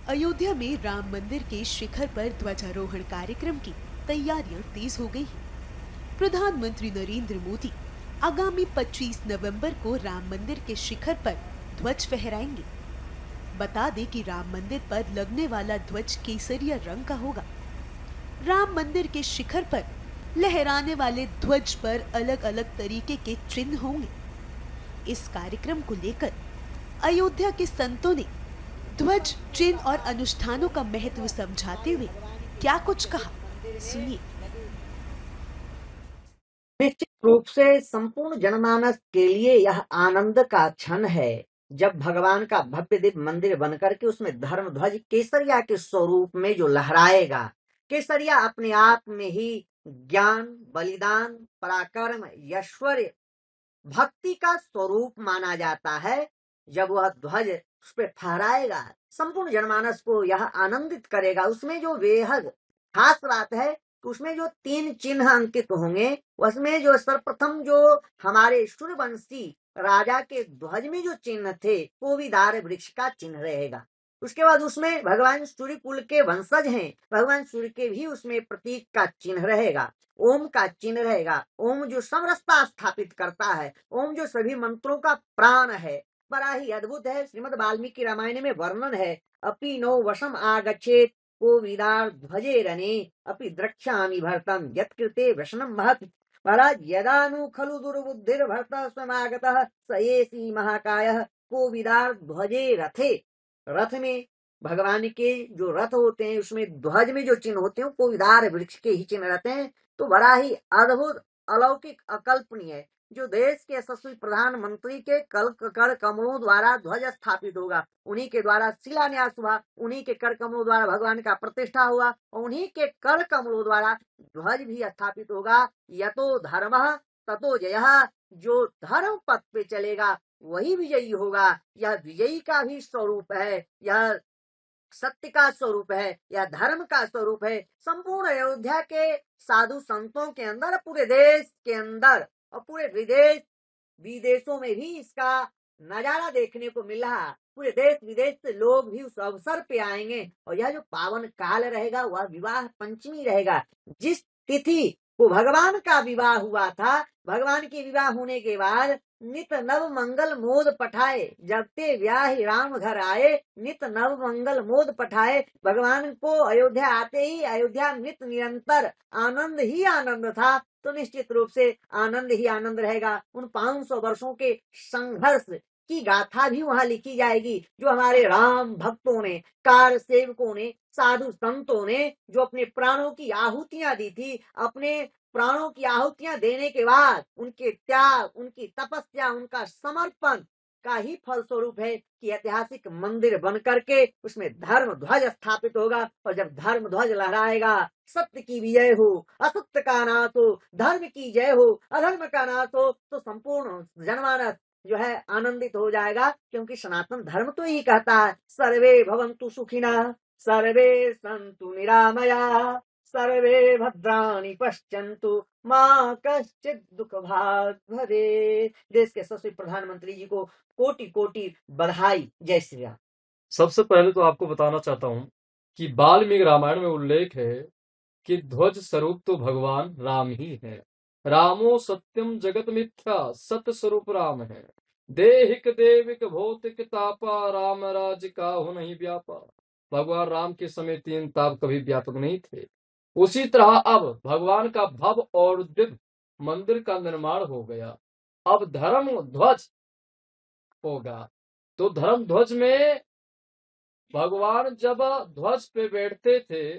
अयोध्या में राम मंदिर के शिखर पर ध्वजारोहण कार्यक्रम की तैयारियां तेज हो गई हैं। प्रधानमंत्री नरेंद्र मोदी आगामी 25 नवंबर को राम मंदिर के शिखर पर ध्वज फहराएंगे। बता दें कि राम मंदिर पर लगने वाला ध्वज केसरिया रंग का होगा। राम मंदिर के शिखर पर लहराने वाले ध्वज पर अलग अलग तरीके के चिन्ह होंगे। इस कार्यक्रम को लेकर अयोध्या के संतों ने ध्वज, चिन्ह और अनुष्ठानों का महत्व समझाते हुए क्या कुछ कहा, सुनिए। निश्चित रूप से संपूर्ण जनमानस के लिए यह आनंद का क्षण है जब भगवान का भव्य दिव्य मंदिर बनकर के उसमें धर्म ध्वज केसरिया के स्वरूप में जो लहराएगा। केसरिया अपने आप में ही ज्ञान, बलिदान, पराक्रम, ऐश्वर्य, भक्ति का स्वरूप माना जाता है। जब वह ध्वज उस पर फहराएगा, संपूर्ण जनमानस को यह आनंदित करेगा। उसमें जो बेहद खास बात है, उसमें जो 3 चिन्ह अंकित होंगे, उसमें जो सर्वप्रथम जो हमारे सूर्यवंशी राजा के ध्वज में जो चिन्ह थे, वो भी दार वृक्ष का चिन्ह रहेगा। उसके बाद उसमें भगवान सूर्य कुल के वंशज हैं, भगवान सूर्य के भी उसमें प्रतीक का चिन्ह रहेगा, ओम का चिन्ह रहेगा। ओम जो समरसता स्थापित करता है, ओम जो सभी मंत्रों का प्राण है, बड़ा ही अद्भुत है। श्रीमद् वाल्मीकि रामायण में वर्णन है, अपि नो वशम आगच्छेत कोविदार ध्वजे रने अपि द्रक्ष्यामि भरतम यत्कृते वशनम महत्। महाराज, यदानु खलु दुर्बुद्धिर भरत स्वमागतः स एषी महाकायः कोविदार ध्वजे रथे। रथ में भगवान के जो रथ होते हैं, उसमें ध्वज में जो चिन्ह होते हैं, कोविदार वृक्ष के ही चिन्ह रहते हैं। तो बड़ा ही अद्भुत, अलौकिक, अकल्पनीय, जो देश के यशस्वी प्रधानमंत्री के कर कमलों द्वारा ध्वज स्थापित होगा, उन्हीं के द्वारा शिलान्यास हुआ, उन्हीं के कर कमलों द्वारा भगवान का प्रतिष्ठा हुआ, और उन्हीं के कर कमलों द्वारा ध्वज भी स्थापित होगा। यतो धर्मः ततो जयः, जो धर्म पथ पे चलेगा वही विजयी होगा। यह विजयी का भी स्वरूप है, यह सत्य का स्वरूप है, यह धर्म का स्वरूप है। संपूर्ण अयोध्या के साधु संतों के अंदर, पूरे देश के अंदर और पूरे विदेशों में भी इसका नजारा देखने को मिल रहा। पूरे देश विदेश से लोग भी उस अवसर पे आएंगे, और यह जो पावन काल रहेगा वह विवाह पंचमी रहेगा। जिस तिथि को भगवान का विवाह हुआ था, भगवान के विवाह होने के बाद नित नव मंगल मोद पठाए, जब ते व्याह राम घर आए, नित नव मंगल मोद पठाए। भगवान को अयोध्या आते ही अयोध्या नित निरंतर आनंद ही आनंद था। तो निश्चित रूप से आनंद ही आनंद रहेगा। उन 500 वर्षों के संघर्ष की गाथा भी वहां लिखी जाएगी, जो हमारे राम भक्तों ने, कार सेवकों ने, साधु संतों ने जो अपने प्राणों की आहुतियां दी थी, अपने प्राणों की आहुतियां देने के बाद उनके त्याग, उनकी तपस्या, उनका समर्पण का ही फल स्वरूप है कि ऐतिहासिक मंदिर बन करके उसमें धर्म ध्वज स्थापित होगा। और जब धर्म ध्वज लहराएगा, सत्य की विजय हो, असत्य का नाश हो, धर्म की जय हो, अधर्म का नाश हो, तो संपूर्ण जनमानस जो है आनंदित हो जाएगा। क्योंकि सनातन धर्म तो यही कहता है, सर्वे भवन्तु सुखिनः, सर्वे सन्तु निरामया, सर्वे भद्राणि पश्यन्तु मां कश्चित् दुख भाग भरे। देश के यशस्वी प्रधानमंत्री जी को कोटि कोटि बधाई। जय श्री राम। सबसे पहले तो आपको बताना चाहता हूं कि वाल्मीकि रामायण में उल्लेख है कि ध्वज स्वरूप तो भगवान राम ही है। रामो सत्यम जगत मिथ्या, सत्य स्वरूप राम है। देहिक देविक भौतिक तापा, राम राज काहु नहीं व्यापा। भगवान राम के समय 3 ताप कभी व्यापक नहीं थे। उसी तरह अब भगवान का भव्य और दिव्य मंदिर का निर्माण हो गया। अब धर्म ध्वज होगा। तो धर्म ध्वज में भगवान जब ध्वज पे बैठते थे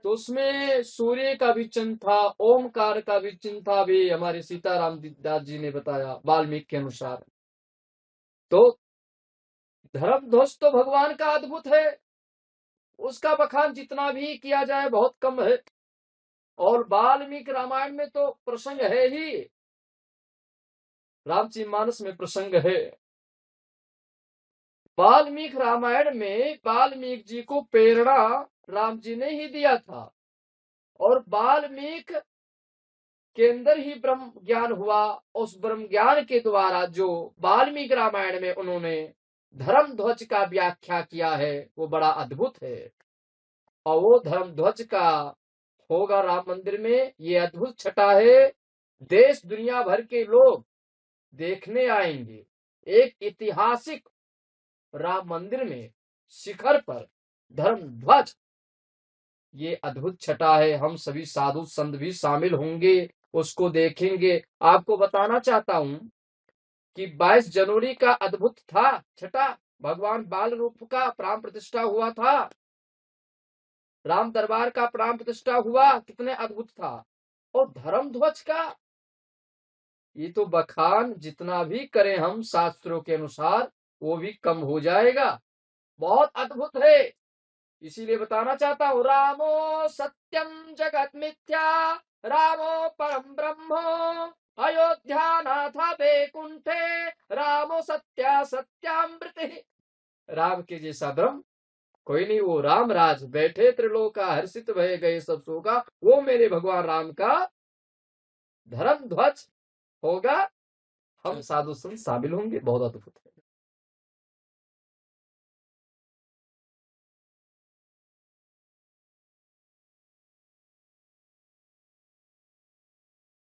तो उसमें सूर्य का भी चिन्ह था, ओमकार का भी चिन्ह था, भी हमारे सीताराम दास जी ने बताया वाल्मीकि के अनुसार। तो धर्म ध्वज तो भगवान का अद्भुत है, उसका बखान जितना भी किया जाए बहुत कम है। और वाल्मीकि रामायण में तो प्रसंग है ही, रामचरितमानस में प्रसंग है। वाल्मीकि रामायण में वाल्मीकि जी को प्रेरणा राम जी ने ही दिया था, और वाल्मीकि के अंदर ही ब्रह्म ज्ञान हुआ। उस ब्रह्म ज्ञान के द्वारा जो वाल्मीकि रामायण में उन्होंने धर्म ध्वज का व्याख्या किया है वो बड़ा अद्भुत है। और वो धर्म ध्वज का होगा राम मंदिर में, ये अद्भुत छटा है। देश दुनिया भर के लोग देखने आएंगे। एक ऐतिहासिक राम मंदिर में शिखर पर धर्म ध्वज, ये अद्भुत छटा है। हम सभी साधु संत भी शामिल होंगे, उसको देखेंगे। आपको बताना चाहता हूं कि 22 जनवरी का अद्भुत था छटा, भगवान बाल रूप का प्राण प्रतिष्ठा हुआ था, राम दरबार का प्राण प्रतिष्ठा हुआ, कितने अद्भुत था। और धर्म ध्वज का ये तो बखान जितना भी करें हम शास्त्रों के अनुसार वो भी कम हो जाएगा, बहुत अद्भुत है। इसीलिए बताना चाहता हूँ, रामो सत्यम जगत मिथ्या, रामो परम ब्रह्मो, अयोध्या नाथ वैकुंठे, रामो सत्या सत्यामृत। राम के जैसा ब्रह्म कोई नहीं, वो राम राज बैठे त्रिलोका हर्षित भय गए सब सोगा, वो मेरे भगवान राम का धर्म ध्वज होगा। हम साधु संत शामिल होंगे, बहुत अद्भुत है।